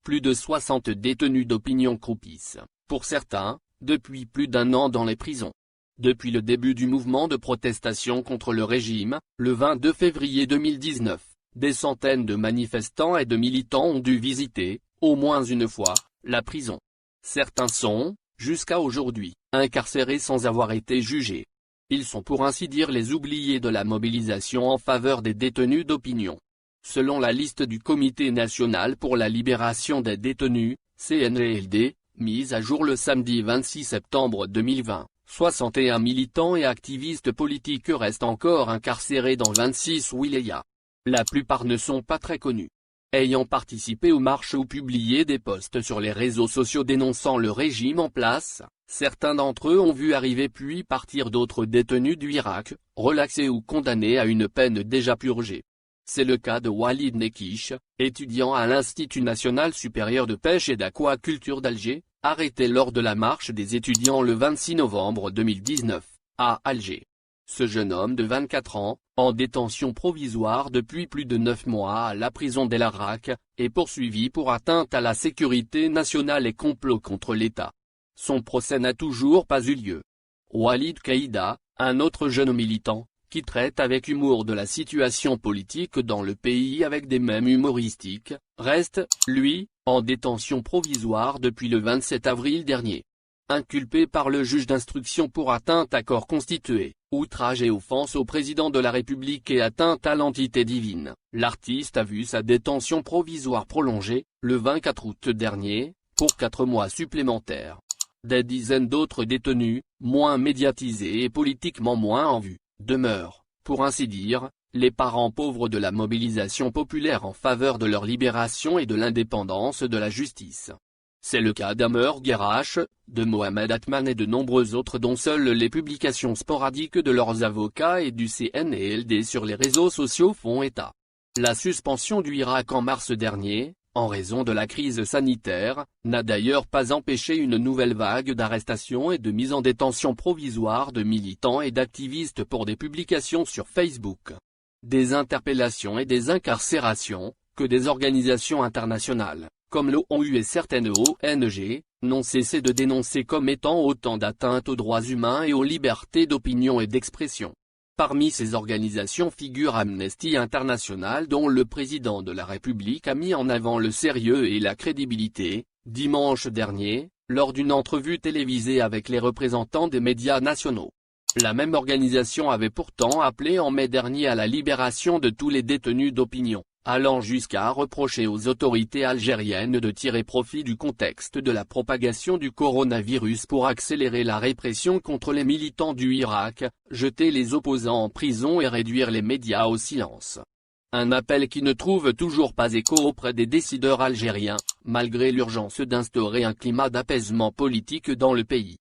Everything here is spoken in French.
Plus de 60 détenus d'opinion croupissent, pour certains, depuis plus d'un an dans les prisons. Depuis le début du mouvement de protestation contre le régime, le 22 février 2019, des centaines de manifestants et de militants ont dû visiter, au moins une fois, la prison. Certains sont, jusqu'à aujourd'hui, incarcérés sans avoir été jugés. Ils sont pour ainsi dire les oubliés de la mobilisation en faveur des détenus d'opinion. Selon la liste du Comité national pour la libération des détenus, CNLD, mise à jour le samedi 26 septembre 2020, 61 militants et activistes politiques restent encore incarcérés dans 26 wilayas. La plupart ne sont pas très connus. Ayant participé aux marches ou publié des posts sur les réseaux sociaux dénonçant le régime en place, certains d'entre eux ont vu arriver puis partir d'autres détenus du Irak, relaxés ou condamnés à une peine déjà purgée. C'est le cas de Walid Nekish, étudiant à l'Institut national supérieur de pêche et d'aquaculture d'Alger, arrêté lors de la marche des étudiants le 26 novembre 2019, à Alger. Ce jeune homme de 24 ans, en détention provisoire depuis plus de 9 mois à la prison d'El Harrach, est poursuivi pour atteinte à la sécurité nationale et complot contre l'État. Son procès n'a toujours pas eu lieu. Walid Kaïda, un autre jeune militant, qui traite avec humour de la situation politique dans le pays avec des mèmes humoristiques, reste, lui, en détention provisoire depuis le 27 avril dernier. Inculpé par le juge d'instruction pour atteinte à corps constitué, outrage et offense au président de la République et atteinte à l'entité divine, l'artiste a vu sa détention provisoire prolongée, le 24 août dernier, pour 4 mois supplémentaires. Des dizaines d'autres détenus, moins médiatisés et politiquement moins en vue, demeurent, pour ainsi dire, les parents pauvres de la mobilisation populaire en faveur de leur libération et de l'indépendance de la justice. C'est le cas d'Amer Guerrache, de Mohamed Atman et de nombreux autres dont seules les publications sporadiques de leurs avocats et du CNLD sur les réseaux sociaux font état. La suspension du Irak en mars dernier, en raison de la crise sanitaire, n'a d'ailleurs pas empêché une nouvelle vague d'arrestations et de mise en détention provisoire de militants et d'activistes pour des publications sur Facebook. Des interpellations et des incarcérations, que des organisations internationales, comme l'ONU et certaines ONG, n'ont cessé de dénoncer comme étant autant d'atteintes aux droits humains et aux libertés d'opinion et d'expression. Parmi ces organisations figure Amnesty International dont le président de la République a mis en avant le sérieux et la crédibilité, dimanche dernier, lors d'une entrevue télévisée avec les représentants des médias nationaux. La même organisation avait pourtant appelé en mai dernier à la libération de tous les détenus d'opinion, allant jusqu'à reprocher aux autorités algériennes de tirer profit du contexte de la propagation du coronavirus pour accélérer la répression contre les militants du Irak, jeter les opposants en prison et réduire les médias au silence. Un appel qui ne trouve toujours pas écho auprès des décideurs algériens, malgré l'urgence d'instaurer un climat d'apaisement politique dans le pays.